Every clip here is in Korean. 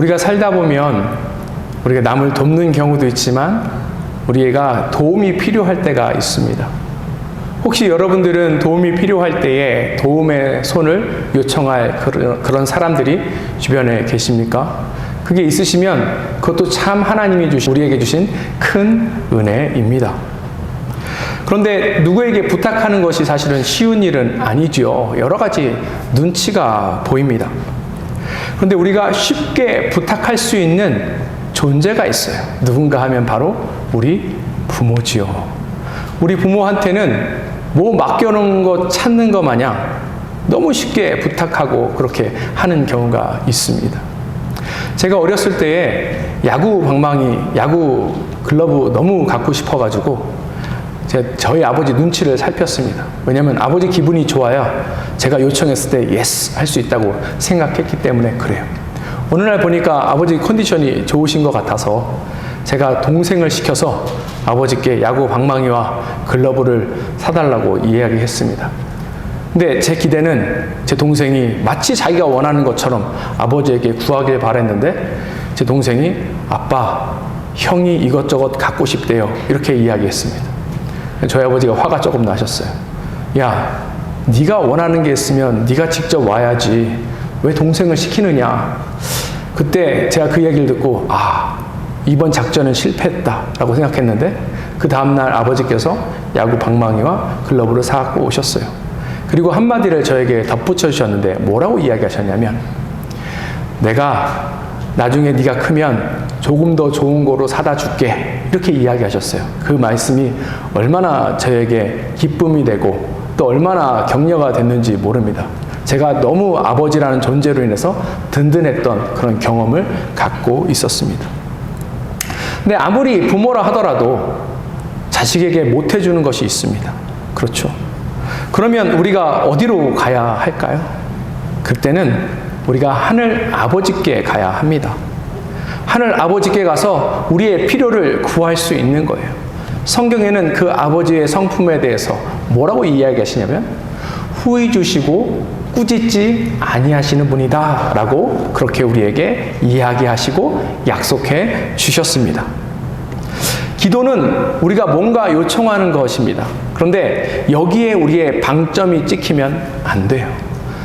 우리가 살다 보면 우리가 남을 돕는 경우도 있지만 우리가 도움이 필요할 때가 있습니다. 혹시 여러분들은 도움이 필요할 때에 도움의 손을 요청할 그런 사람들이 주변에 계십니까? 그게 있으시면 그것도 참 하나님이 우리에게 주신 큰 은혜입니다. 그런데 누구에게 부탁하는 것이 사실은 쉬운 일은 아니죠. 여러 가지 눈치가 보입니다. 그런데 우리가 쉽게 부탁할 수 있는 존재가 있어요. 누군가 하면 바로 우리 부모지요. 우리 부모한테는 뭐 맡겨놓은 것 찾는 것 마냥 너무 쉽게 부탁하고 그렇게 하는 경우가 있습니다. 제가 어렸을 때에 야구 글러브 너무 갖고 싶어가지고 저희 아버지 눈치를 살폈습니다. 왜냐하면 아버지 기분이 좋아야 제가 요청했을 때 예스 할 수 있다고 생각했기 때문에 그래요. 어느 날 보니까 아버지 컨디션이 좋으신 것 같아서 제가 동생을 시켜서 아버지께 야구 방망이와 글러브를 사달라고 이야기했습니다. 근데 제 기대는 제 동생이 마치 자기가 원하는 것처럼 아버지에게 구하길 바랬는데 제 동생이 아빠, 형이 이것저것 갖고 싶대요. 이렇게 이야기했습니다. 저희 아버지가 화가 조금 나셨어요. 야, 네가 원하는 게 있으면 네가 직접 와야지. 왜 동생을 시키느냐. 그때 제가 그 얘기를 듣고 이번 작전은 실패했다라고 생각했는데 그 다음날 아버지께서 야구 방망이와 글러브를 사갖고 오셨어요. 그리고 한마디를 저에게 덧붙여 주셨는데 뭐라고 이야기하셨냐면 내가 나중에 네가 크면 조금 더 좋은 거로 사다 줄게 이렇게 이야기하셨어요. 그 말씀이 얼마나 저에게 기쁨이 되고 또 얼마나 격려가 됐는지 모릅니다. 제가 너무 아버지라는 존재로 인해서 든든했던 그런 경험을 갖고 있었습니다. 근데 아무리 부모라 하더라도 자식에게 못 해주는 것이 있습니다. 그렇죠. 그러면 우리가 어디로 가야 할까요? 그때는 우리가 하늘 아버지께 가야 합니다. 하늘 아버지께 가서 우리의 필요를 구할 수 있는 거예요. 성경에는 그 아버지의 성품에 대해서 뭐라고 이야기하시냐면 후히 주시고 꾸짖지 아니하시는 분이다 라고 그렇게 우리에게 이야기하시고 약속해 주셨습니다. 기도는 우리가 뭔가 요청하는 것입니다. 그런데 여기에 우리의 방점이 찍히면 안 돼요.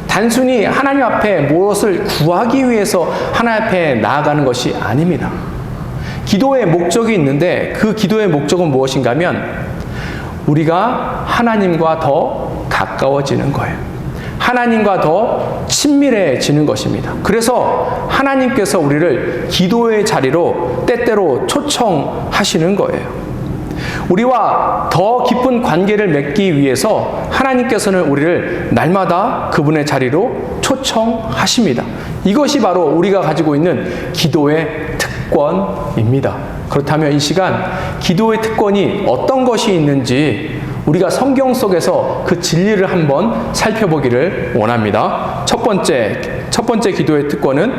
단순히 하나님 앞에 무엇을 구하기 위해서 하나님 앞에 나아가는 것이 아닙니다. 기도의 목적이 있는데 그 기도의 목적은 무엇인가 하면 우리가 하나님과 더 가까워지는 거예요. 하나님과 더 친밀해지는 것입니다. 그래서 하나님께서 우리를 기도의 자리로 때때로 초청하시는 거예요. 우리와 더 깊은 관계를 맺기 위해서 하나님께서는 우리를 날마다 그분의 자리로 초청하십니다. 이것이 바로 우리가 가지고 있는 기도의 특권입니다. 그렇다면 이 시간 기도의 특권이 어떤 것이 있는지 우리가 성경 속에서 그 진리를 한번 살펴보기를 원합니다. 첫 번째 기도의 특권은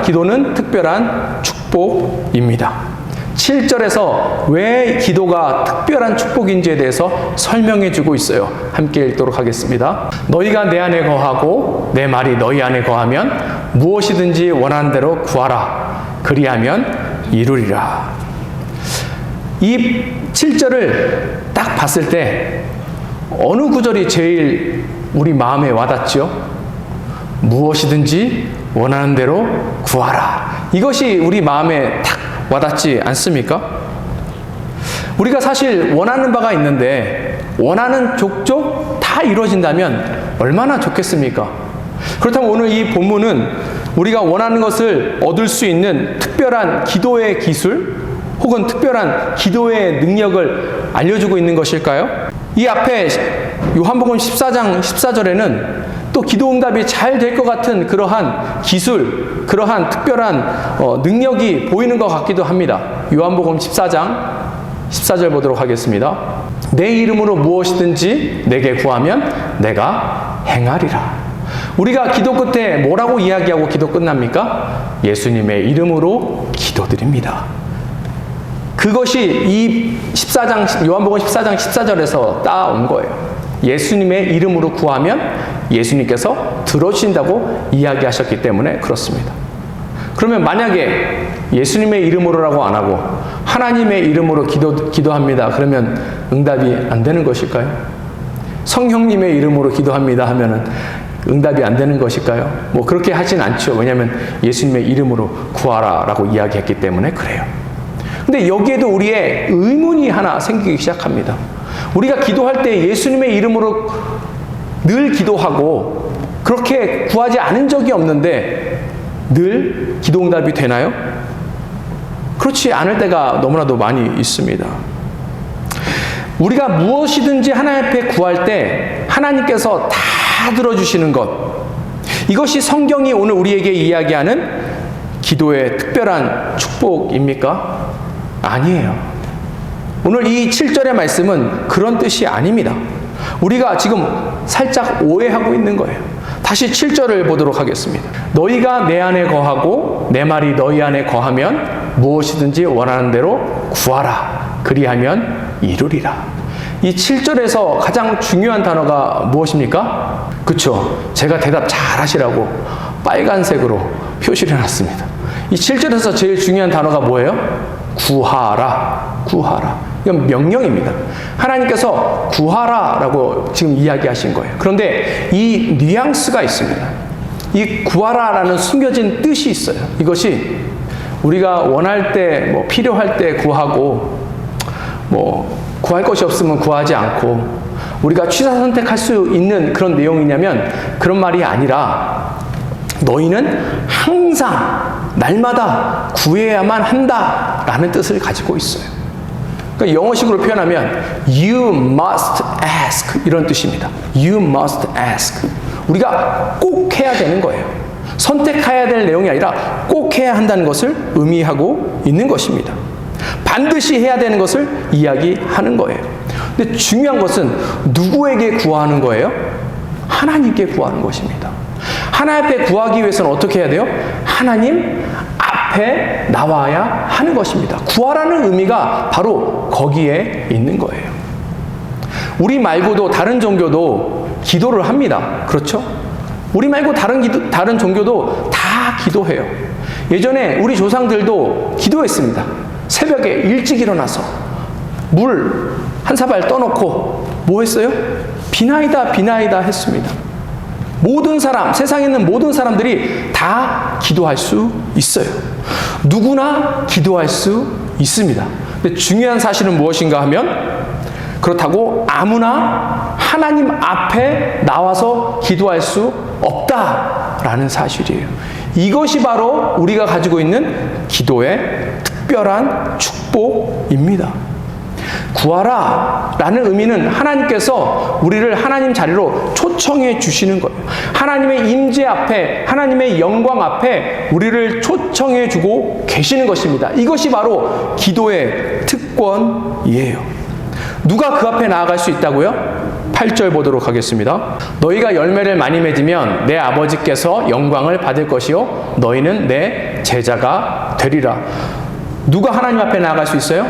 기도는 특별한 축복입니다. 7절에서 왜 기도가 특별한 축복인지에 대해서 설명해 주고 있어요. 함께 읽도록 하겠습니다. 너희가 내 안에 거하고 내 말이 너희 안에 거하면 무엇이든지 원하는 대로 구하라. 그리하면 이루리라. 이 7절을 딱 봤을 때 어느 구절이 제일 우리 마음에 와닿죠? 무엇이든지 원하는 대로 구하라. 이것이 우리 마음에 딱 와닿지 않습니까? 우리가 사실 원하는 바가 있는데 원하는 족족 다 이루어진다면 얼마나 좋겠습니까? 그렇다면 오늘 이 본문은 우리가 원하는 것을 얻을 수 있는 특별한 기도의 기술 혹은 특별한 기도의 능력을 알려주고 있는 것일까요? 이 앞에 요한복음 14장 14절에는 또 기도 응답이 잘 될 것 같은 그러한 기술, 그러한 특별한 능력이 보이는 것 같기도 합니다. 요한복음 14장 14절 보도록 하겠습니다. 내 이름으로 무엇이든지 내게 구하면 내가 행하리라. 우리가 기도 끝에 뭐라고 이야기하고 기도 끝납니까? 예수님의 이름으로 기도드립니다. 그것이 이 요한복음 14장 14절에서 따온 거예요. 예수님의 이름으로 구하면 예수님께서 들어주신다고 이야기하셨기 때문에 그렇습니다. 그러면 만약에 예수님의 이름으로라고 안 하고 하나님의 이름으로 기도합니다. 그러면 응답이 안 되는 것일까요? 성령님의 이름으로 기도합니다 하면은 응답이 안 되는 것일까요? 뭐 그렇게 하진 않죠. 왜냐하면 예수님의 이름으로 구하라 라고 이야기했기 때문에 그래요. 근데 여기에도 우리의 의문이 하나 생기기 시작합니다. 우리가 기도할 때 예수님의 이름으로 늘 기도하고 그렇게 구하지 않은 적이 없는데 늘 기도 응답이 되나요? 그렇지 않을 때가 너무나도 많이 있습니다. 우리가 무엇이든지 하나님 앞에 구할 때 하나님께서 다 들어주시는 것, 이것이 성경이 오늘 우리에게 이야기하는 기도의 특별한 축복입니까? 아니에요. 오늘 이 7절의 말씀은 그런 뜻이 아닙니다. 우리가 지금 살짝 오해하고 있는 거예요. 다시 7절을 보도록 하겠습니다. 너희가 내 안에 거하고 내 말이 너희 안에 거하면 무엇이든지 원하는 대로 구하라. 그리하면 이루리라. 이 7절에서 가장 중요한 단어가 무엇입니까? 그쵸. 제가 대답 잘 하시라고 빨간색으로 표시를 해놨습니다. 이 7절에서 제일 중요한 단어가 뭐예요? 구하라. 구하라. 이건 명령입니다. 하나님께서 구하라 라고 지금 이야기하신 거예요. 그런데 이 뉘앙스가 있습니다. 이 구하라 라는 숨겨진 뜻이 있어요. 이것이 우리가 원할 때, 필요할 때 구하고, 구할 것이 없으면 구하지 않고, 우리가 취사 선택할 수 있는 그런 내용이냐면 그런 말이 아니라 너희는 항상 날마다 구해야만 한다 라는 뜻을 가지고 있어요. 그러니까 영어식으로 표현하면 You must ask 이런 뜻입니다. You must ask. 우리가 꼭 해야 되는 거예요. 선택해야 될 내용이 아니라 꼭 해야 한다는 것을 의미하고 있는 것입니다. 반드시 해야 되는 것을 이야기하는 거예요. 근데 중요한 것은 누구에게 구하는 거예요? 하나님께 구하는 것입니다. 하나님 앞에 구하기 위해서는 어떻게 해야 돼요? 하나님 앞에 나와야 하는 것입니다. 구하라는 의미가 바로 거기에 있는 거예요. 우리 말고도 다른 종교도 기도를 합니다. 그렇죠? 우리 말고 다른 종교도 다 기도해요. 예전에 우리 조상들도 기도했습니다. 새벽에 일찍 일어나서 물 한 사발 떠놓고 뭐 했어요? 비나이다 비나이다 했습니다. 모든 사람, 세상에 있는 모든 사람들이 다 기도할 수 있어요. 누구나 기도할 수 있습니다. 근데 중요한 사실은 무엇인가 하면 그렇다고 아무나 하나님 앞에 나와서 기도할 수 없다라는 사실이에요. 이것이 바로 우리가 가지고 있는 기도의 특별한 축복입니다. 구하라 라는 의미는 하나님께서 우리를 하나님 자리로 초청해 주시는 거예요. 하나님의 임재 앞에, 하나님의 영광 앞에 우리를 초청해 주고 계시는 것입니다. 이것이 바로 기도의 특권이에요. 누가 그 앞에 나아갈 수 있다고요? 8절 보도록 하겠습니다. 너희가 열매를 많이 맺으면 내 아버지께서 영광을 받을 것이요 너희는 내 제자가 되리라. 누가 하나님 앞에 나아갈 수 있어요?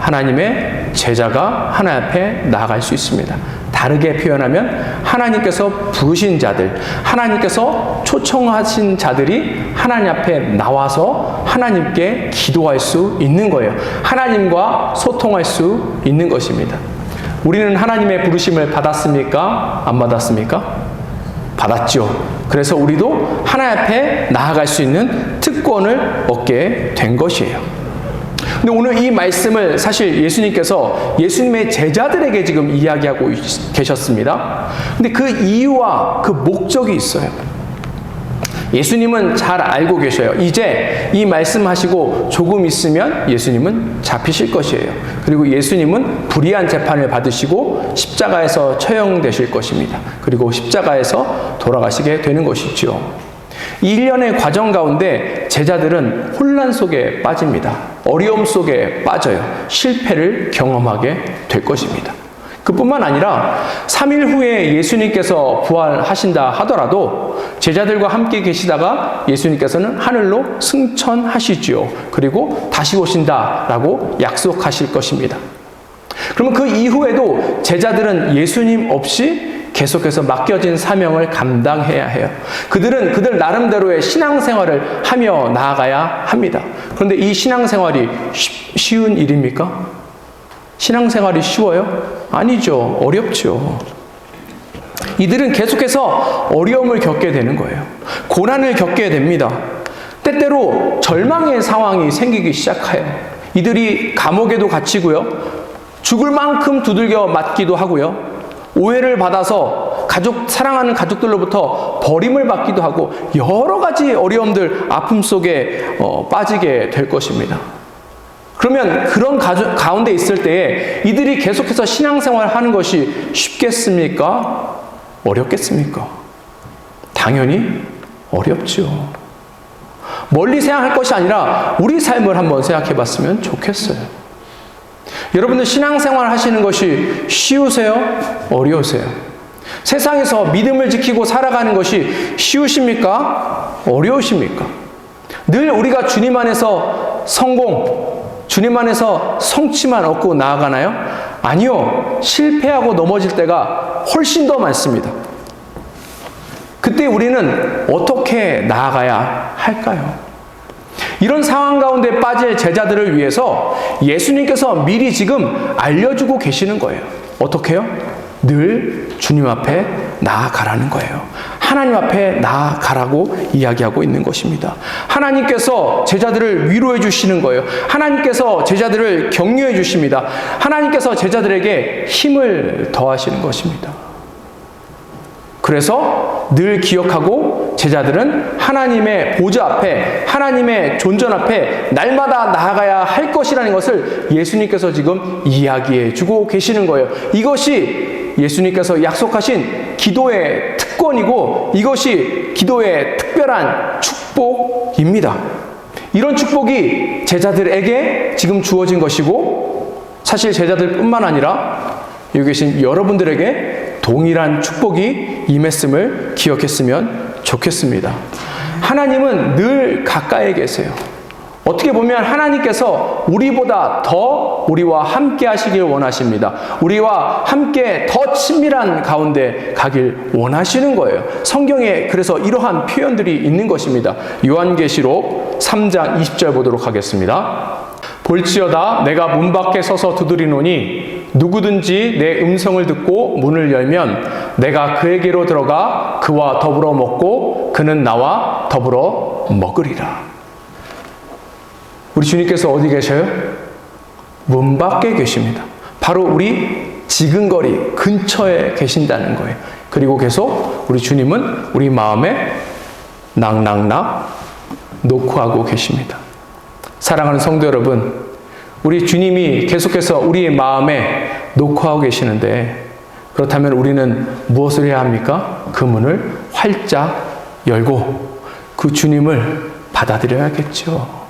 하나님의 제자가 하나님 앞에 나아갈 수 있습니다. 다르게 표현하면 하나님께서 부르신 자들, 하나님께서 초청하신 자들이 하나님 앞에 나와서 하나님께 기도할 수 있는 거예요. 하나님과 소통할 수 있는 것입니다. 우리는 하나님의 부르심을 받았습니까? 안 받았습니까? 받았죠. 그래서 우리도 하나님 앞에 나아갈 수 있는 특권을 얻게 된 것이에요. 근데 오늘 이 말씀을 사실 예수님께서 예수님의 제자들에게 지금 이야기하고 계셨습니다. 근데 그 이유와 그 목적이 있어요. 예수님은 잘 알고 계셔요. 이제 이 말씀하시고 조금 있으면 예수님은 잡히실 것이에요. 그리고 예수님은 불의한 재판을 받으시고 십자가에서 처형되실 것입니다. 그리고 십자가에서 돌아가시게 되는 것이죠. 이 1년의 과정 가운데 제자들은 혼란 속에 빠집니다. 어려움 속에 빠져요. 실패를 경험하게 될 것입니다. 그뿐만 아니라 3일 후에 예수님께서 부활하신다 하더라도 제자들과 함께 계시다가 예수님께서는 하늘로 승천하시지요. 그리고 다시 오신다라고 약속하실 것입니다. 그러면 그 이후에도 제자들은 예수님 없이 계속해서 맡겨진 사명을 감당해야 해요. 그들은 그들 나름대로의 신앙생활을 하며 나아가야 합니다. 그런데 이 신앙생활이 쉬운 일입니까? 신앙생활이 쉬워요? 아니죠. 어렵죠. 이들은 계속해서 어려움을 겪게 되는 거예요. 고난을 겪게 됩니다. 때때로 절망의 상황이 생기기 시작해요. 이들이 감옥에도 갇히고요. 죽을 만큼 두들겨 맞기도 하고요. 오해를 받아서 사랑하는 가족들로부터 버림을 받기도 하고 여러 가지 어려움들, 아픔 속에 빠지게 될 것입니다. 그러면 그런 가운데 있을 때에 이들이 계속해서 신앙생활을 하는 것이 쉽겠습니까? 어렵겠습니까? 당연히 어렵죠. 멀리 생각할 것이 아니라 우리 삶을 한번 생각해 봤으면 좋겠어요. 여러분들 신앙생활 하시는 것이 쉬우세요? 어려우세요? 세상에서 믿음을 지키고 살아가는 것이 쉬우십니까? 어려우십니까? 늘 우리가 주님 안에서 성공, 주님 안에서 성취만 얻고 나아가나요? 아니요. 실패하고 넘어질 때가 훨씬 더 많습니다. 그때 우리는 어떻게 나아가야 할까요? 이런 상황 가운데 빠질 제자들을 위해서 예수님께서 미리 지금 알려주고 계시는 거예요. 어떻게요? 늘 주님 앞에 나아가라는 거예요. 하나님 앞에 나아가라고 이야기하고 있는 것입니다. 하나님께서 제자들을 위로해 주시는 거예요. 하나님께서 제자들을 격려해 주십니다. 하나님께서 제자들에게 힘을 더하시는 것입니다. 그래서 늘 기억하고 제자들은 하나님의 보좌 앞에, 하나님의 존전 앞에 날마다 나아가야 할 것이라는 것을 예수님께서 지금 이야기해 주고 계시는 거예요. 이것이 예수님께서 약속하신 기도의 특권이고 이것이 기도의 특별한 축복입니다. 이런 축복이 제자들에게 지금 주어진 것이고 사실 제자들뿐만 아니라 여기 계신 여러분들에게 동일한 축복이 임했음을 기억했으면 좋겠습니다. 하나님은 늘 가까이 계세요. 어떻게 보면 하나님께서 우리보다 더 우리와 함께 하시길 원하십니다. 우리와 함께 더 친밀한 가운데 가길 원하시는 거예요. 성경에 그래서 이러한 표현들이 있는 것입니다. 요한계시록 3장 20절 보도록 하겠습니다. 볼지어다 내가 문 밖에 서서 두드리노니 누구든지 내 음성을 듣고 문을 열면 내가 그에게로 들어가 그와 더불어 먹고 그는 나와 더불어 먹으리라. 우리 주님께서 어디 계셔요? 문 밖에 계십니다. 바로 우리 지근거리 근처에 계신다는 거예요. 그리고 계속 우리 주님은 우리 마음에 낙낙낙 녹화하고 계십니다. 사랑하는 성도 여러분, 우리 주님이 계속해서 우리의 마음에 녹화하고 계시는데 그렇다면 우리는 무엇을 해야 합니까? 그 문을 활짝 열고 그 주님을 받아들여야겠죠.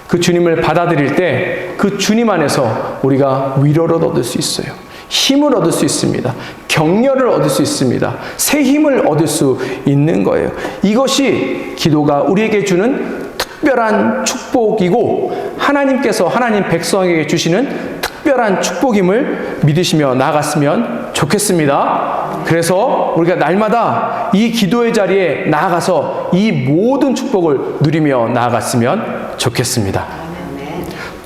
그 주님을 받아들일 때 그 주님 안에서 우리가 위로를 얻을 수 있어요. 힘을 얻을 수 있습니다. 격려를 얻을 수 있습니다. 새 힘을 얻을 수 있는 거예요. 이것이 기도가 우리에게 주는 특별한 축복이고 하나님께서 하나님 백성에게 주시는 특별한 축복임을 믿으시며 나아갔으면 좋겠습니다. 그래서 우리가 날마다 이 기도의 자리에 나아가서 이 모든 축복을 누리며 나아갔으면 좋겠습니다.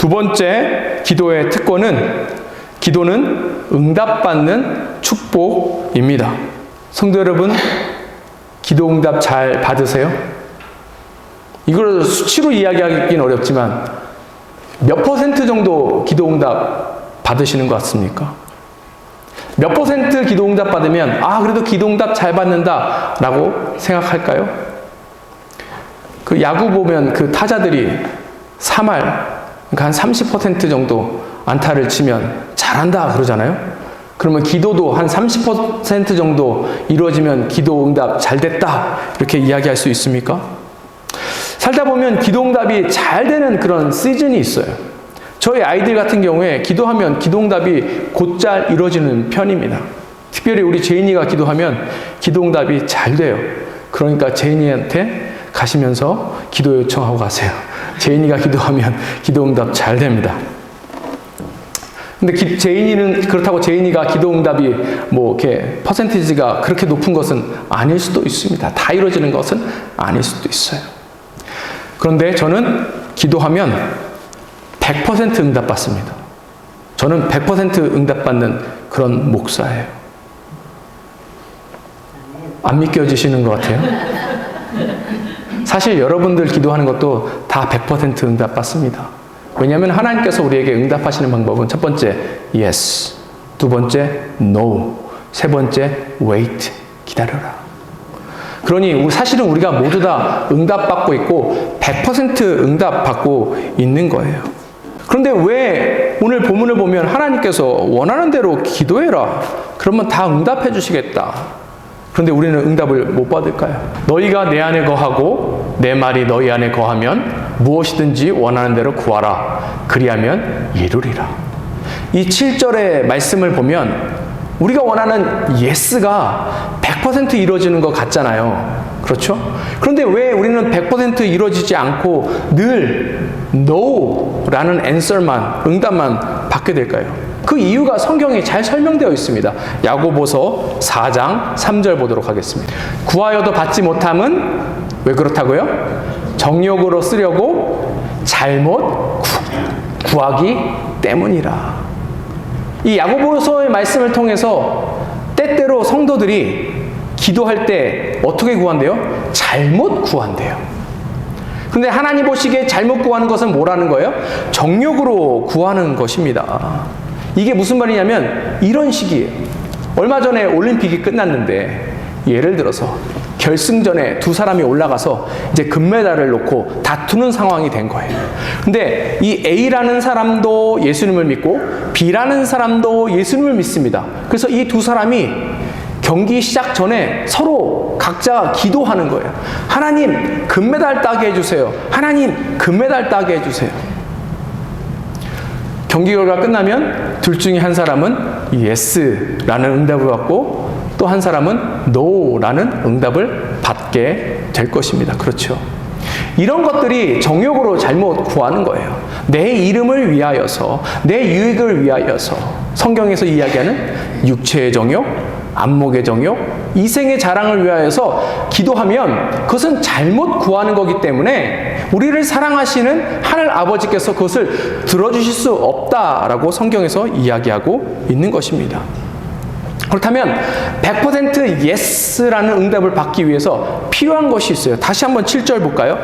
두 번째 기도의 특권은 기도는 응답받는 축복입니다. 성도 여러분, 기도 응답 잘 받으세요? 이걸 수치로 이야기하기는 어렵지만 몇 퍼센트 정도 기도 응답 받으시는 것 같습니까? 몇 퍼센트 기도 응답 받으면 그래도 기도 응답 잘 받는다 라고 생각할까요? 그 야구 보면 그 타자들이 3할 그러니까 한 30% 정도 안타를 치면 잘한다 그러잖아요. 그러면 기도도 한 30% 정도 이루어지면 기도 응답 잘 됐다 이렇게 이야기할 수 있습니까? 살다 보면 기도 응답이 잘 되는 그런 시즌이 있어요. 저희 아이들 같은 경우에 기도하면 기도 응답이 곧잘 이루어지는 편입니다. 특별히 우리 제인이가 기도하면 기도 응답이 잘 돼요. 그러니까 제인이한테 가시면서 기도 요청하고 가세요. 제인이가 기도하면 기도 응답 잘 됩니다. 근데 그렇다고 제인이가 기도 응답이 뭐 이렇게 퍼센티지가 그렇게 높은 것은 아닐 수도 있습니다. 다 이루어지는 것은 아닐 수도 있어요. 그런데 저는 기도하면 100% 응답받습니다. 저는 100% 응답받는 그런 목사예요. 안 믿겨지시는 것 같아요. 사실 여러분들 기도하는 것도 다 100% 응답받습니다. 왜냐하면 하나님께서 우리에게 응답하시는 방법은 첫 번째, yes. 두 번째, no. 세 번째, wait. 기다려라. 그러니 사실은 우리가 모두 다 응답받고 있고 100% 응답받고 있는 거예요. 그런데 왜 오늘 본문을 보면 하나님께서 원하는 대로 기도해라. 그러면 다 응답해 주시겠다. 그런데 우리는 응답을 못 받을까요? 너희가 내 안에 거하고 내 말이 너희 안에 거하면 무엇이든지 원하는 대로 구하라. 그리하면 이루리라. 이 7절의 말씀을 보면 우리가 원하는 yes가 100% 이루어지는 것 같잖아요. 그렇죠? 그런데 왜 우리는 100% 이루어지지 않고 늘 no라는 answer만, 응답만 받게 될까요? 그 이유가 성경에 잘 설명되어 있습니다. 야고보서 4장 3절 보도록 하겠습니다. 구하여도 받지 못함은 왜 그렇다고요? 정욕으로 쓰려고 잘못 구하기 때문이라. 이 야고보서의 말씀을 통해서 때때로 성도들이 기도할 때 어떻게 구한대요? 잘못 구한대요. 근데 하나님 보시기에 잘못 구하는 것은 뭐라는 거예요? 정욕으로 구하는 것입니다. 이게 무슨 말이냐면 이런 식이에요. 얼마 전에 올림픽이 끝났는데 예를 들어서 결승전에 두 사람이 올라가서 이제 금메달을 놓고 다투는 상황이 된 거예요. 근데 이 A라는 사람도 예수님을 믿고 B라는 사람도 예수님을 믿습니다. 그래서 이 두 사람이 경기 시작 전에 서로 각자 기도하는 거예요. 하나님, 금메달 따게 해주세요. 하나님, 금메달 따게 해주세요. 경기 결과 끝나면 둘 중에 한 사람은 yes라는 응답을 받고 또 한 사람은 no라는 응답을 받게 될 것입니다. 그렇죠? 이런 것들이 정욕으로 잘못 구하는 거예요. 내 이름을 위하여서, 내 유익을 위하여서 성경에서 이야기하는 육체의 정욕, 안목의 정욕, 이생의 자랑을 위하여서 기도하면 그것은 잘못 구하는 거기 때문에 우리를 사랑하시는 하늘 아버지께서 그것을 들어주실 수 없다라고 성경에서 이야기하고 있는 것입니다. 그렇다면 100% yes라는 응답을 받기 위해서 필요한 것이 있어요. 다시 한번 7절 볼까요?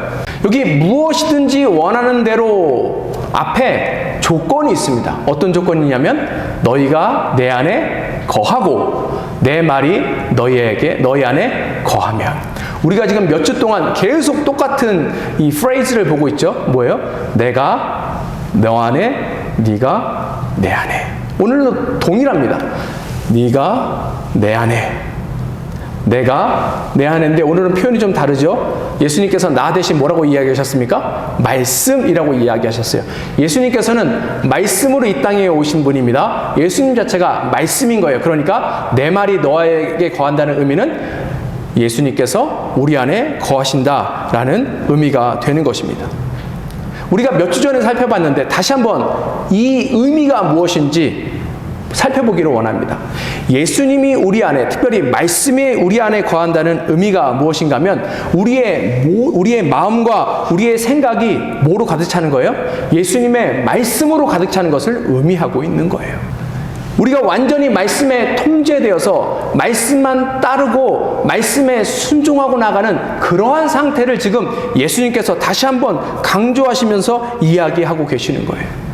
여기 무엇이든지 원하는 대로 앞에 조건이 있습니다. 어떤 조건이냐면 너희가 내 안에 거하고 내 말이 너희 안에 거하면. 우리가 지금 몇 주 동안 계속 똑같은 이 프레이즈를 보고 있죠. 뭐예요? 내가 너 안에, 네가 내 안에. 오늘도 동일합니다. 네가 내 안에, 내가 내 안에인데 오늘은 표현이 좀 다르죠. 예수님께서 나 대신 뭐라고 이야기하셨습니까? 말씀이라고 이야기하셨어요. 예수님께서는 말씀으로 이 땅에 오신 분입니다. 예수님 자체가 말씀인 거예요. 그러니까 내 말이 너에게 거한다는 의미는 예수님께서 우리 안에 거하신다라는 의미가 되는 것입니다. 우리가 몇 주 전에 살펴봤는데 다시 한번 이 의미가 무엇인지 살펴보기를 원합니다. 예수님이 우리 안에, 특별히 말씀이 우리 안에 거한다는 의미가 무엇인가 하면 우리의 마음과 우리의 생각이 뭐로 가득 차는 거예요? 예수님의 말씀으로 가득 차는 것을 의미하고 있는 거예요. 우리가 완전히 말씀에 통제되어서 말씀만 따르고 말씀에 순종하고 나가는 그러한 상태를 지금 예수님께서 다시 한번 강조하시면서 이야기하고 계시는 거예요.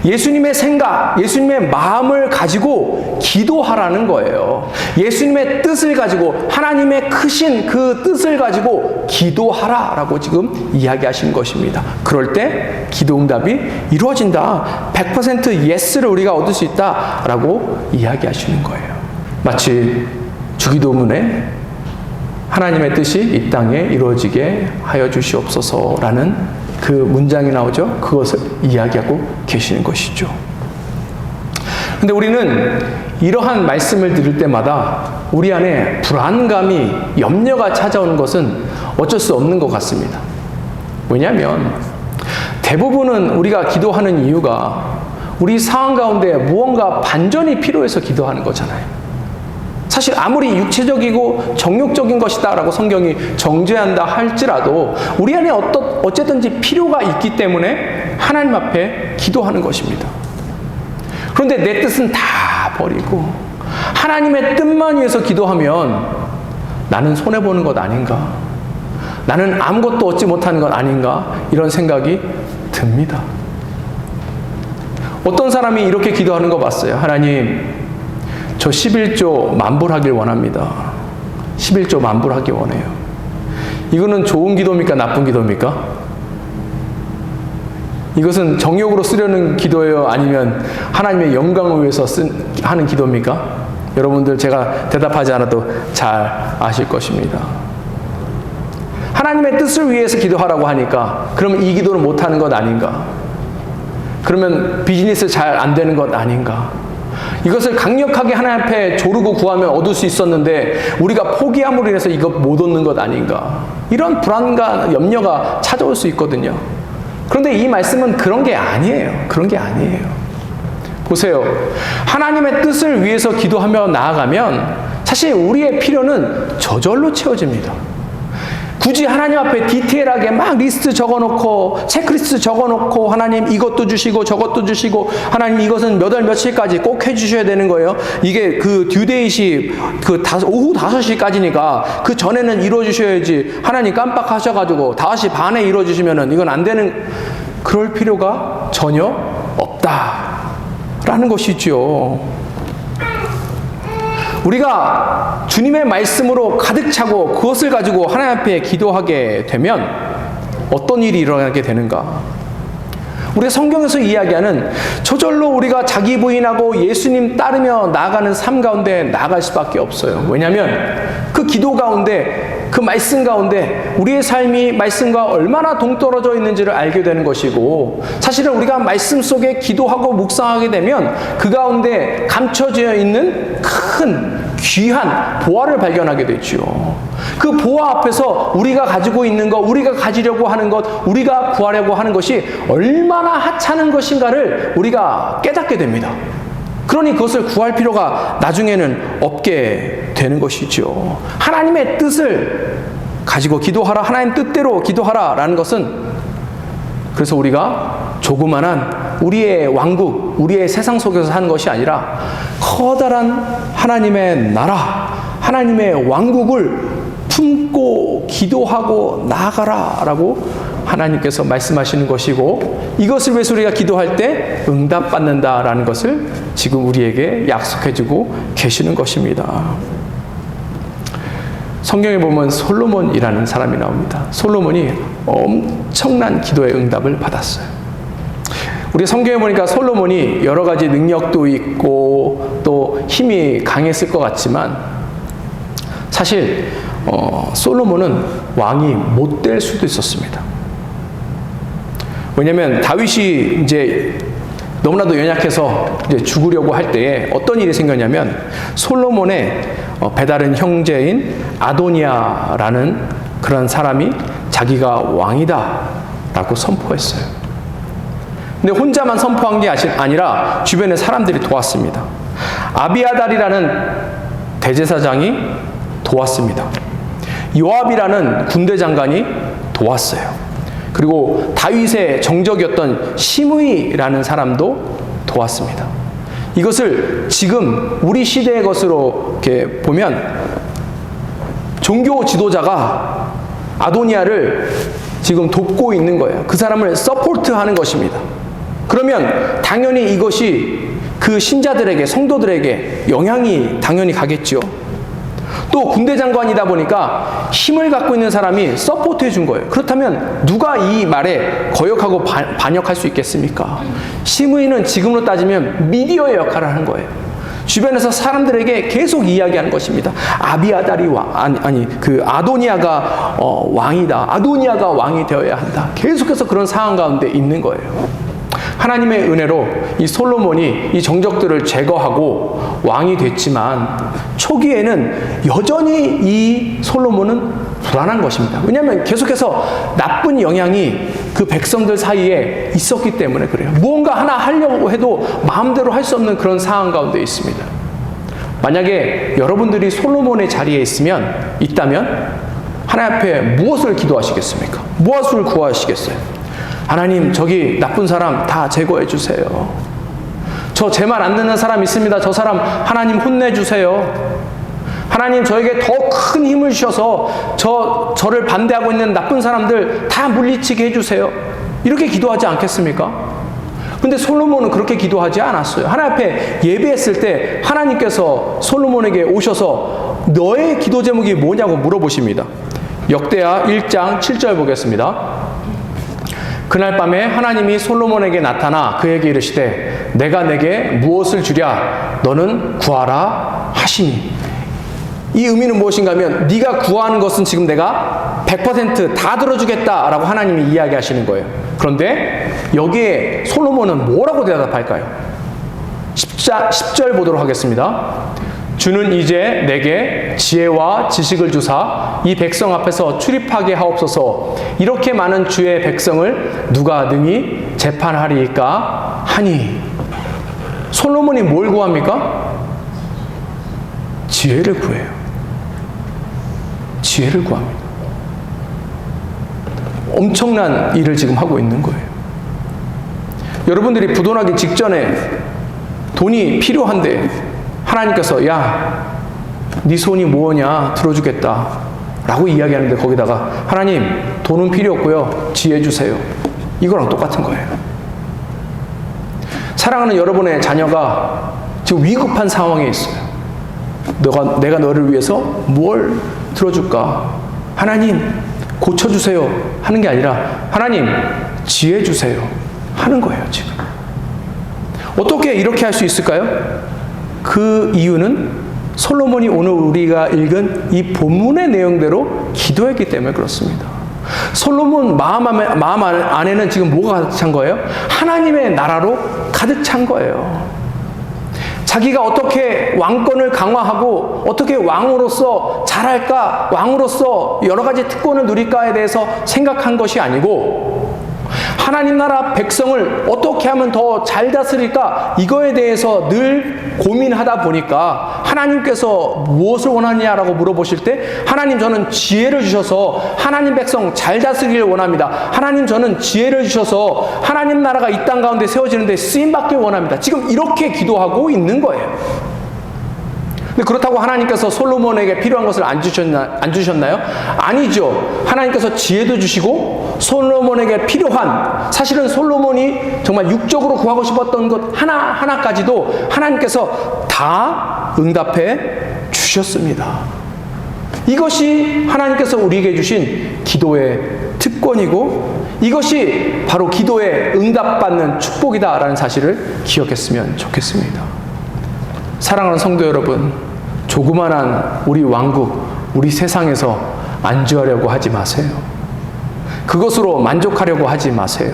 예수님의 생각, 예수님의 마음을 가지고 기도하라는 거예요. 예수님의 뜻을 가지고 하나님의 크신 그 뜻을 가지고 기도하라라고 지금 이야기하신 것입니다. 그럴 때 기도 응답이 이루어진다. 100% yes를 우리가 얻을 수 있다라고 이야기하시는 거예요. 마치 주기도문에 하나님의 뜻이 이 땅에 이루어지게 하여 주시옵소서라는 그 문장이 나오죠. 그것을 이야기하고 계시는 것이죠. 근데 우리는 이러한 말씀을 들을 때마다 우리 안에 불안감이, 염려가 찾아오는 것은 어쩔 수 없는 것 같습니다. 왜냐하면 대부분은 우리가 기도하는 이유가 우리 상황 가운데 무언가 반전이 필요해서 기도하는 거잖아요. 사실 아무리 육체적이고 정욕적인 것이다 라고 성경이 정죄한다 할지라도 우리 안에 어쨌든지 필요가 있기 때문에 하나님 앞에 기도하는 것입니다. 그런데 내 뜻은 다 버리고 하나님의 뜻만 위해서 기도하면 나는 손해보는 것 아닌가? 나는 아무것도 얻지 못하는 것 아닌가? 이런 생각이 듭니다. 어떤 사람이 이렇게 기도하는 거 봤어요. 하나님, 저 11조 만불하길 원합니다. 11조 만불하길 원해요. 이거는 좋은 기도입니까? 나쁜 기도입니까? 이것은 정욕으로 쓰려는 기도예요? 아니면 하나님의 영광을 위해서 하는 기도입니까? 여러분들 제가 대답하지 않아도 잘 아실 것입니다. 하나님의 뜻을 위해서 기도하라고 하니까 그러면 이 기도를 못하는 것 아닌가? 그러면 비즈니스 잘 안 되는 것 아닌가? 이것을 강력하게 하나님 앞에 조르고 구하면 얻을 수 있었는데 우리가 포기함으로 인해서 이것 못 얻는 것 아닌가? 이런 불안과 염려가 찾아올 수 있거든요. 그런데 이 말씀은 그런 게 아니에요. 그런 게 아니에요. 보세요. 하나님의 뜻을 위해서 기도하며 나아가면 사실 우리의 필요는 저절로 채워집니다. 굳이 하나님 앞에 디테일하게 막 리스트 적어놓고 체크리스트 적어놓고 하나님 이것도 주시고 저것도 주시고 하나님 이것은 몇 월 며칠까지 꼭 해주셔야 되는 거예요. 이게 그 듀데이시 오후 5시까지니까 그 전에는 이루어주셔야지 하나님 깜빡하셔가지고 5시 반에 이루어주시면은 이건 안 되는, 그럴 필요가 전혀 없다라는 것이죠. 우리가 주님의 말씀으로 가득 차고 그것을 가지고 하나님 앞에 기도하게 되면 어떤 일이 일어나게 되는가? 우리가 성경에서 이야기하는 저절로 우리가 자기 부인하고 예수님 따르며 나아가는 삶 가운데 나아갈 수밖에 없어요. 왜냐하면 그 기도 가운데, 그 말씀 가운데 우리의 삶이 말씀과 얼마나 동떨어져 있는지를 알게 되는 것이고, 사실은 우리가 말씀 속에 기도하고 묵상하게 되면 그 가운데 감춰져 있는 큰 귀한 보화를 발견하게 되죠. 그 보화 앞에서 우리가 가지고 있는 것, 우리가 가지려고 하는 것, 우리가 구하려고 하는 것이 얼마나 하찮은 것인가를 우리가 깨닫게 됩니다. 그러니 그것을 구할 필요가 나중에는 없게 되는 것이죠. 하나님의 뜻을 가지고 기도하라, 하나님 뜻대로 기도하라 라는 것은, 그래서 우리가 조그만한 우리의 왕국, 우리의 세상 속에서 사는 것이 아니라 커다란 하나님의 나라, 하나님의 왕국을 품고 기도하고 나아가라 라고 하나님께서 말씀하시는 것이고, 이것을 위해서 우리가 기도할 때 응답받는다라는 것을 지금 우리에게 약속해주고 계시는 것입니다. 성경에 보면 솔로몬이라는 사람이 나옵니다. 솔로몬이 엄청난 기도의 응답을 받았어요. 우리 성경에 보니까 솔로몬이 여러 가지 능력도 있고 또 힘이 강했을 것 같지만 사실 솔로몬은 왕이 못 될 수도 있었습니다. 왜냐하면 다윗이 이제 너무나도 연약해서 이제 죽으려고 할 때에 어떤 일이 생겼냐면 솔로몬의 배다른 형제인 아도니아라는 그런 사람이 자기가 왕이다 라고 선포했어요. 근데 혼자만 선포한 게 아니라 주변의 사람들이 도왔습니다. 아비아달이라는 대제사장이 도왔습니다. 요압이라는 군대 장관이 도왔어요. 그리고 다윗의 정적이었던 시므이라는 사람도 도왔습니다. 이것을 지금 우리 시대의 것으로 이렇게 보면 종교 지도자가 아도니아를 지금 돕고 있는 거예요. 그 사람을 서포트하는 것입니다. 그러면 당연히 이것이 그 신자들에게, 성도들에게 영향이 당연히 가겠죠. 또 군대 장관이다 보니까 힘을 갖고 있는 사람이 서포트해 준 거예요. 그렇다면 누가 이 말에 거역하고 반역할 수 있겠습니까? 시므이는 지금으로 따지면 미디어의 역할을 하는 거예요. 주변에서 사람들에게 계속 이야기하는 것입니다. 아비아달이 그 아도니아가 왕이다. 아도니아가 왕이 되어야 한다. 계속해서 그런 상황 가운데 있는 거예요. 하나님의 은혜로 이 솔로몬이 이 정적들을 제거하고 왕이 됐지만 초기에는 여전히 이 솔로몬은 불안한 것입니다. 왜냐하면 계속해서 나쁜 영향이 그 백성들 사이에 있었기 때문에 그래요. 무언가 하나 하려고 해도 마음대로 할 수 없는 그런 상황 가운데 있습니다. 만약에 여러분들이 솔로몬의 자리에 있다면 하나님 앞에 무엇을 기도하시겠습니까? 무엇을 구하시겠어요? 하나님, 저기 나쁜 사람 다 제거해 주세요. 저 제 말 안 듣는 사람 있습니다. 저 사람 하나님 혼내주세요. 하나님, 저에게 더 큰 힘을 주셔서 저를 반대하고 있는 나쁜 사람들 다 물리치게 해주세요. 이렇게 기도하지 않겠습니까? 근데 솔로몬은 그렇게 기도하지 않았어요. 하나님 앞에 예배했을 때 하나님께서 솔로몬에게 오셔서 너의 기도 제목이 뭐냐고 물어보십니다. 역대하 1장 7절 보겠습니다. 그날 밤에 하나님이 솔로몬에게 나타나 그에게 이르시되 내가 내게 무엇을 주랴 너는 구하라 하시니. 이 의미는 무엇인가 하면 네가 구하는 것은 지금 내가 100% 다 들어주겠다라고 하나님이 이야기하시는 거예요. 그런데 여기에 솔로몬은 뭐라고 대답할까요? 10절 보도록 하겠습니다. 주는 이제 내게 지혜와 지식을 주사 이 백성 앞에서 출입하게 하옵소서. 이렇게 많은 주의 백성을 누가 능히 재판하리이까 하니. 솔로몬이 뭘 구합니까? 지혜를 구해요. 지혜를 구합니다. 엄청난 일을 지금 하고 있는 거예요. 여러분들이 부도나기 직전에 돈이 필요한데 하나님께서 야, 네 손이 뭐냐 들어주겠다 라고 이야기하는데 거기다가 하나님 돈은 필요 없고요 지혜 주세요. 이거랑 똑같은 거예요. 사랑하는 여러분의 자녀가 지금 위급한 상황에 있어요. 내가 너를 위해서 뭘 들어줄까? 하나님 고쳐주세요 하는 게 아니라 하나님 지혜 주세요 하는 거예요. 지금 어떻게 이렇게 할 수 있을까요? 그 이유는 솔로몬이 오늘 우리가 읽은 이 본문의 내용대로 기도했기 때문에 그렇습니다. 솔로몬 마음 안에는 지금 뭐가 가득 찬 거예요? 하나님의 나라로 가득 찬 거예요. 자기가 어떻게 왕권을 강화하고 어떻게 왕으로서 잘할까, 왕으로서 여러 가지 특권을 누릴까에 대해서 생각한 것이 아니고 하나님 나라 백성을 어떻게 하면 더 잘 다스릴까 이거에 대해서 늘 고민하다 보니까 하나님께서 무엇을 원하냐라고 물어보실 때 하나님 저는 지혜를 주셔서 하나님 백성 잘 다스리길 원합니다. 하나님 저는 지혜를 주셔서 하나님 나라가 이 땅 가운데 세워지는데 쓰임받길 원합니다. 지금 이렇게 기도하고 있는 거예요. 근데 그렇다고 하나님께서 솔로몬에게 필요한 것을 안 주셨나요? 아니죠. 하나님께서 지혜도 주시고 솔로몬에게 필요한, 사실은 솔로몬이 정말 육적으로 구하고 싶었던 것 하나하나까지도 하나님께서 다 응답해 주셨습니다. 이것이 하나님께서 우리에게 주신 기도의 특권이고 이것이 바로 기도에 응답받는 축복이다라는 사실을 기억했으면 좋겠습니다. 사랑하는 성도 여러분, 조그만한 우리 왕국, 우리 세상에서 안주하려고 하지 마세요. 그것으로 만족하려고 하지 마세요.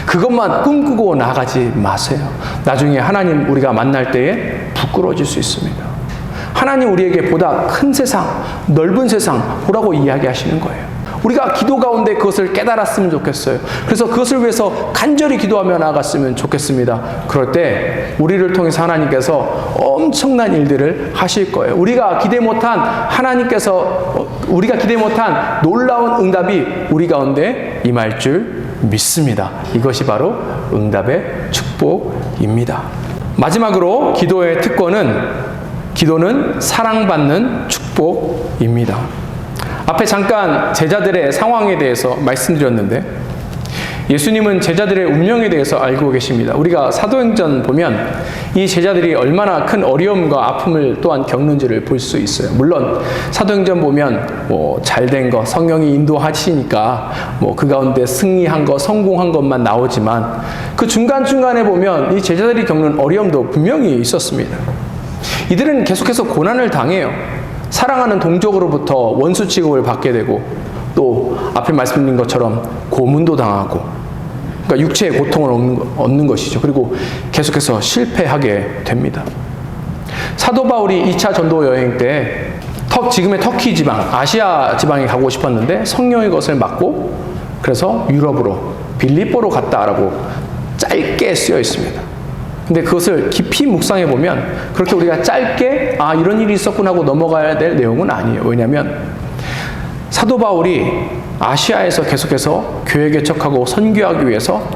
그것만 꿈꾸고 나가지 마세요. 나중에 하나님 우리가 만날 때에 부끄러워질 수 있습니다. 하나님 우리에게 보다 큰 세상, 넓은 세상 보라고 이야기하시는 거예요. 우리가 기도 가운데 그것을 깨달았으면 좋겠어요. 그래서 그것을 위해서 간절히 기도하며 나아갔으면 좋겠습니다. 그럴 때 우리를 통해서 하나님께서 엄청난 일들을 하실 거예요. 우리가 기대 못한 놀라운 응답이 우리 가운데 임할 줄 믿습니다. 이것이 바로 응답의 축복입니다. 마지막으로 기도의 기도는 사랑받는 축복입니다. 앞에 잠깐 제자들의 상황에 대해서 말씀드렸는데 예수님은 제자들의 운명에 대해서 알고 계십니다. 우리가 사도행전 보면 이 제자들이 얼마나 큰 어려움과 아픔을 또한 겪는지를 볼 수 있어요. 물론 사도행전 보면 잘된 거, 성령이 인도하시니까 그 가운데 승리한 거, 성공한 것만 나오지만 그 중간중간에 보면 이 제자들이 겪는 어려움도 분명히 있었습니다. 이들은 계속해서 고난을 당해요. 사랑하는 동족으로부터 원수 취급을 받게 되고 또 앞에 말씀드린 것처럼 고문도 당하고, 그러니까 육체의 고통을 얻는 것이죠. 그리고 계속해서 실패하게 됩니다. 사도 바울이 2차 전도 여행 때 지금의 터키 지방, 아시아 지방에 가고 싶었는데 성령의 것을 맞고 그래서 유럽으로 빌립보로 갔다라고 짧게 쓰여 있습니다. 근데 그것을 깊이 묵상해 보면 그렇게 우리가 짧게 이런 일이 있었구나 하고 넘어가야 될 내용은 아니에요. 왜냐하면 사도 바울이 아시아에서 계속해서 교회 개척하고 선교하기 위해서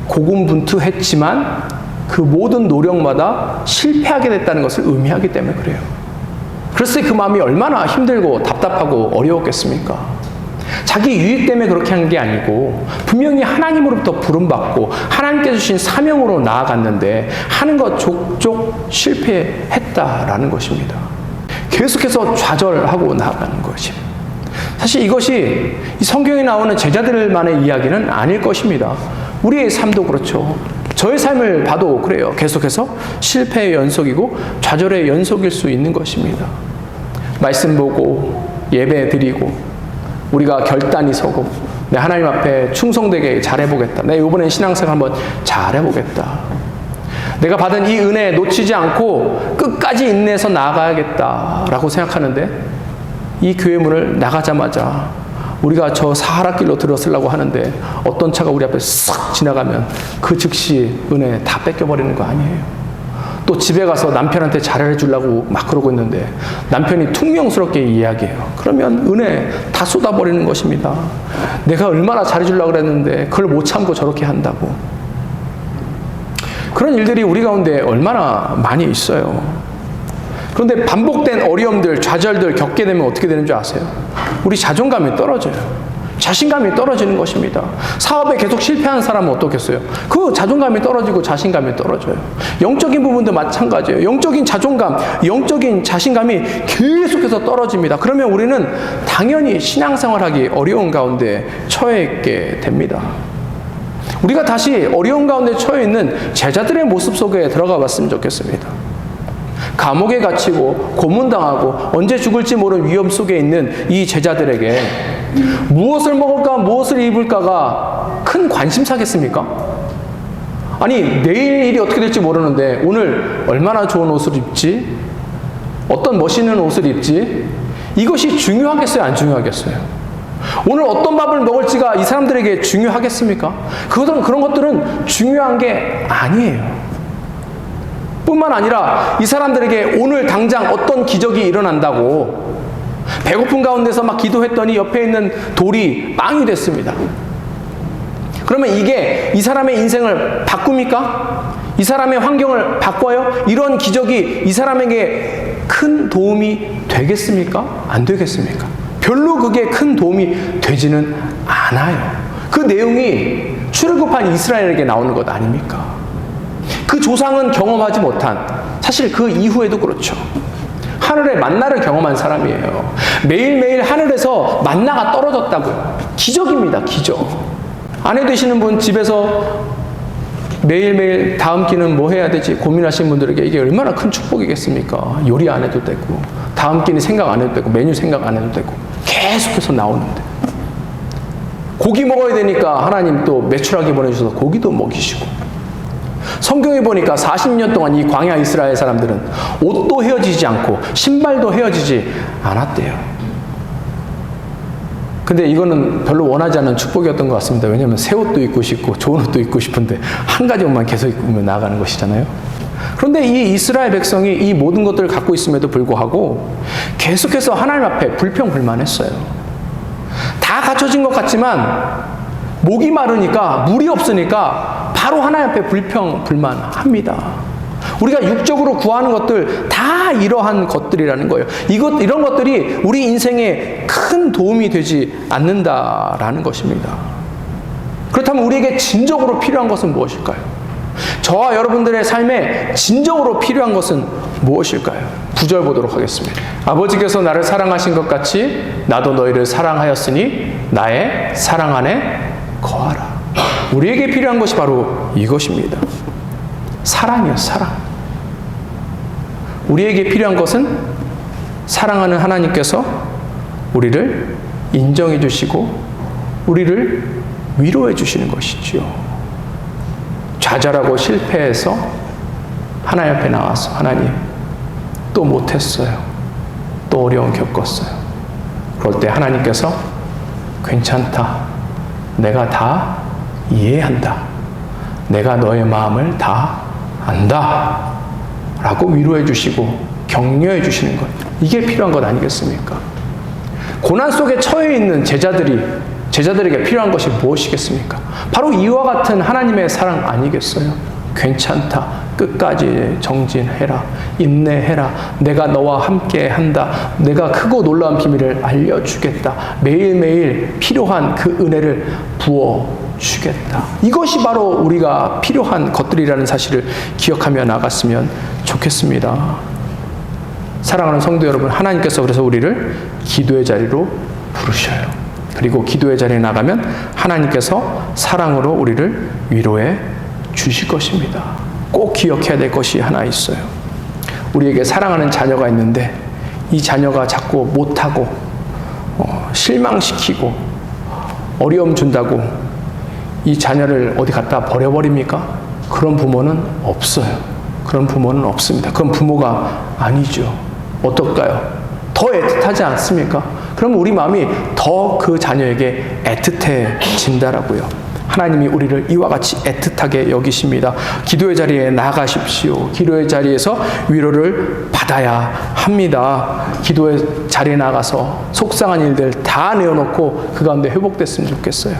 고군분투했지만 그 모든 노력마다 실패하게 됐다는 것을 의미하기 때문에 그래요. 그랬을 때 그 마음이 얼마나 힘들고 답답하고 어려웠겠습니까? 자기 유익 때문에 그렇게 한 게 아니고 분명히 하나님으로부터 부름받고 하나님께 주신 사명으로 나아갔는데 하는 것 족족 실패했다라는 것입니다. 계속해서 좌절하고 나아가는 것입니다. 사실 이것이 이 성경에 나오는 제자들만의 이야기는 아닐 것입니다. 우리의 삶도 그렇죠. 저의 삶을 봐도 그래요. 계속해서 실패의 연속이고 좌절의 연속일 수 있는 것입니다. 말씀 보고 예배 드리고 우리가 결단이 서고 내 하나님 앞에 충성되게 잘해보겠다. 내 이번엔 신앙생활 한번 잘해보겠다. 내가 받은 이 은혜 놓치지 않고 끝까지 인내해서 나아가야겠다라고 생각하는데 이 교회 문을 나가자마자 우리가 저 사하라길로 들어서려고 하는데 어떤 차가 우리 앞에 싹 지나가면 그 즉시 은혜 다 뺏겨버리는 거 아니에요. 또 집에 가서 남편한테 잘해주려고 막 그러고 있는데 남편이 퉁명스럽게 이야기해요. 그러면 은혜 다 쏟아버리는 것입니다. 내가 얼마나 잘해주려고 그랬는데 그걸 못 참고 저렇게 한다고. 그런 일들이 우리 가운데 얼마나 많이 있어요. 그런데 반복된 어려움들, 좌절들 겪게 되면 어떻게 되는 줄 아세요? 우리 자존감이 떨어져요. 자신감이 떨어지는 것입니다. 사업에 계속 실패한 사람은 어떻겠어요? 그 자존감이 떨어지고 자신감이 떨어져요. 영적인 부분도 마찬가지예요. 영적인 자존감, 영적인 자신감이 계속해서 떨어집니다. 그러면 우리는 당연히 신앙생활하기 어려운 가운데 처해 있게 됩니다. 우리가 다시 어려운 가운데 처해 있는 제자들의 모습 속에 들어가 봤으면 좋겠습니다. 감옥에 갇히고 고문당하고 언제 죽을지 모르는 위험 속에 있는 이 제자들에게 무엇을 먹을까 무엇을 입을까가 큰 관심사겠습니까? 아니 내일 일이 어떻게 될지 모르는데 오늘 얼마나 좋은 옷을 입지? 어떤 멋있는 옷을 입지? 이것이 중요하겠어요? 안 중요하겠어요? 오늘 어떤 밥을 먹을지가 이 사람들에게 중요하겠습니까? 그런 것들은 중요한 게 아니에요. 뿐만 아니라 이 사람들에게 오늘 당장 어떤 기적이 일어난다고 배고픈 가운데서 막 기도했더니 옆에 있는 돌이 빵이 됐습니다. 그러면 이게 이 사람의 인생을 바꿉니까? 이 사람의 환경을 바꿔요? 이런 기적이 이 사람에게 큰 도움이 되겠습니까? 안 되겠습니까? 별로 그게 큰 도움이 되지는 않아요. 그 내용이 출애굽한 이스라엘에게 나오는 것 아닙니까? 그 조상은 경험하지 못한, 사실 그 이후에도 그렇죠. 하늘의 만나를 경험한 사람이에요. 매일매일 하늘에서 만나가 떨어졌다고요. 기적입니다, 기적. 아내 되시는 분 집에서 매일매일 다음 끼는 뭐 해야 되지 고민하시는 분들에게 이게 얼마나 큰 축복이겠습니까? 요리 안 해도 되고, 다음 끼니 생각 안 해도 되고, 메뉴 생각 안 해도 되고, 계속해서 나오는데. 고기 먹어야 되니까 하나님 또 매출하게 보내주셔서 고기도 먹이시고. 성경에 보니까 40년 동안 이 광야 이스라엘 사람들은 옷도 헤어지지 않고 신발도 헤어지지 않았대요. 근데 이거는 별로 원하지 않는 축복이었던 것 같습니다. 왜냐하면 새 옷도 입고 싶고 좋은 옷도 입고 싶은데 한 가지 옷만 계속 입으면 나아가는 것이잖아요. 그런데 이 이스라엘 백성이 이 모든 것들을 갖고 있음에도 불구하고 계속해서 하나님 앞에 불평불만했어요. 다 갖춰진 것 같지만 목이 마르니까 물이 없으니까 바로 하나님 앞에 불평불만합니다. 우리가 육적으로 구하는 것들 다 이러한 것들이라는 거예요. 이런 것들이 우리 인생에 큰 도움이 되지 않는다라는 것입니다. 그렇다면 우리에게 진정으로 필요한 것은 무엇일까요? 저와 여러분들의 삶에 진정으로 필요한 것은 무엇일까요? 9절 보도록 하겠습니다. 아버지께서 나를 사랑하신 것 같이 나도 너희를 사랑하였으니 나의 사랑 안에 거하라. 우리에게 필요한 것이 바로 이것입니다. 사랑이요, 사랑. 우리에게 필요한 것은 사랑하는 하나님께서 우리를 인정해 주시고 우리를 위로해 주시는 것이지요. 좌절하고 실패해서 하나님 앞에 나와서 하나님 또 못했어요. 또 어려움 겪었어요. 그럴 때 하나님께서 괜찮다. 내가 다 이해한다. 내가 너의 마음을 다 안다. 라고 위로해 주시고 격려해 주시는 것. 이게 필요한 것 아니겠습니까? 고난 속에 처해 있는 제자들에게 필요한 것이 무엇이겠습니까? 바로 이와 같은 하나님의 사랑 아니겠어요? 괜찮다. 끝까지 정진해라. 인내해라. 내가 너와 함께 한다. 내가 크고 놀라운 비밀을 알려주겠다. 매일매일 필요한 그 은혜를 부어주겠다. 이것이 바로 우리가 필요한 것들이라는 사실을 기억하며 나갔으면 좋겠습니다. 사랑하는 성도 여러분, 하나님께서 그래서 우리를 기도의 자리로 부르셔요. 그리고 기도의 자리에 나가면 하나님께서 사랑으로 우리를 위로해 주실 것입니다. 꼭 기억해야 될 것이 하나 있어요. 우리에게 사랑하는 자녀가 있는데 이 자녀가 자꾸 못하고 실망시키고 어려움 준다고 이 자녀를 어디 갖다 버려버립니까? 그런 부모는 없어요. 그런 부모는 없습니다. 그런 부모가 아니죠. 어떨까요? 더 애틋하지 않습니까? 그럼 우리 마음이 더 그 자녀에게 애틋해진다라고요. 하나님이 우리를 이와 같이 애틋하게 여기십니다. 기도의 자리에 나가십시오. 기도의 자리에서 위로를 받아야 합니다. 기도의 자리에 나가서 속상한 일들 다 내어놓고 그 가운데 회복됐으면 좋겠어요.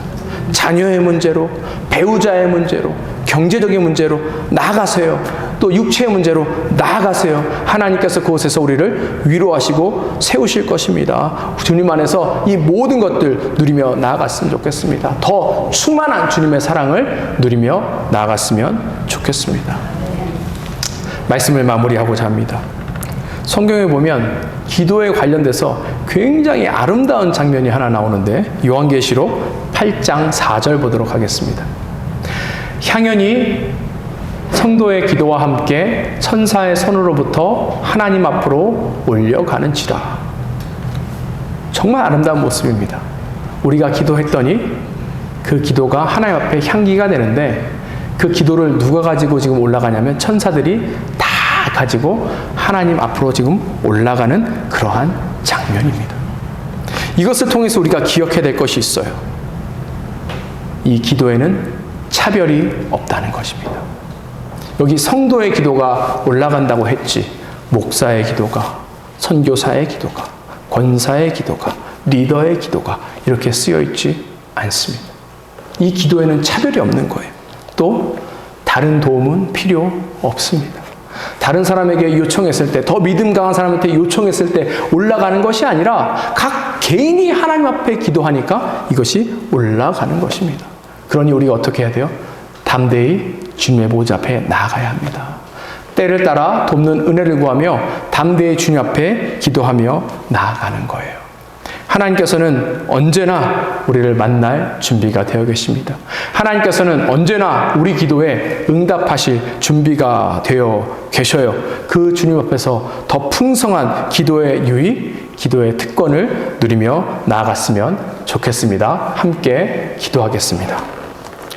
자녀의 문제로, 배우자의 문제로, 경제적인 문제로 나아가세요. 또 육체의 문제로 나아가세요. 하나님께서 그곳에서 우리를 위로하시고 세우실 것입니다. 주님 안에서 이 모든 것들 누리며 나아갔으면 좋겠습니다. 더 충만한 주님의 사랑을 누리며 나아갔으면 좋겠습니다. 말씀을 마무리하고자 합니다. 성경에 보면 기도에 관련돼서 굉장히 아름다운 장면이 하나 나오는데 요한계시록 8장 4절 보도록 하겠습니다. 향연이 성도의 기도와 함께 천사의 손으로부터 하나님 앞으로 올려가는지라. 정말 아름다운 모습입니다. 우리가 기도했더니 그 기도가 하나님 앞에 향기가 되는데 그 기도를 누가 가지고 지금 올라가냐면 천사들이 다 가지고 하나님 앞으로 지금 올라가는 그러한 장면입니다. 이것을 통해서 우리가 기억해야 될 것이 있어요. 이 기도에는 차별이 없다는 것입니다. 여기 성도의 기도가 올라간다고 했지 목사의 기도가, 선교사의 기도가, 권사의 기도가, 리더의 기도가 이렇게 쓰여 있지 않습니다. 이 기도에는 차별이 없는 거예요. 또 다른 도움은 필요 없습니다. 다른 사람에게 요청했을 때, 더 믿음 강한 사람한테 요청했을 때 올라가는 것이 아니라 각 개인이 하나님 앞에 기도하니까 이것이 올라가는 것입니다. 그러니 우리가 어떻게 해야 돼요? 담대히 주님의 보좌 앞에 나아가야 합니다. 때를 따라 돕는 은혜를 구하며 담대히 주님 앞에 기도하며 나아가는 거예요. 하나님께서는 언제나 우리를 만날 준비가 되어 계십니다. 하나님께서는 언제나 우리 기도에 응답하실 준비가 되어 계셔요. 그 주님 앞에서 더 풍성한 기도의 유익, 기도의 특권을 누리며 나아갔으면 좋겠습니다. 함께 기도하겠습니다.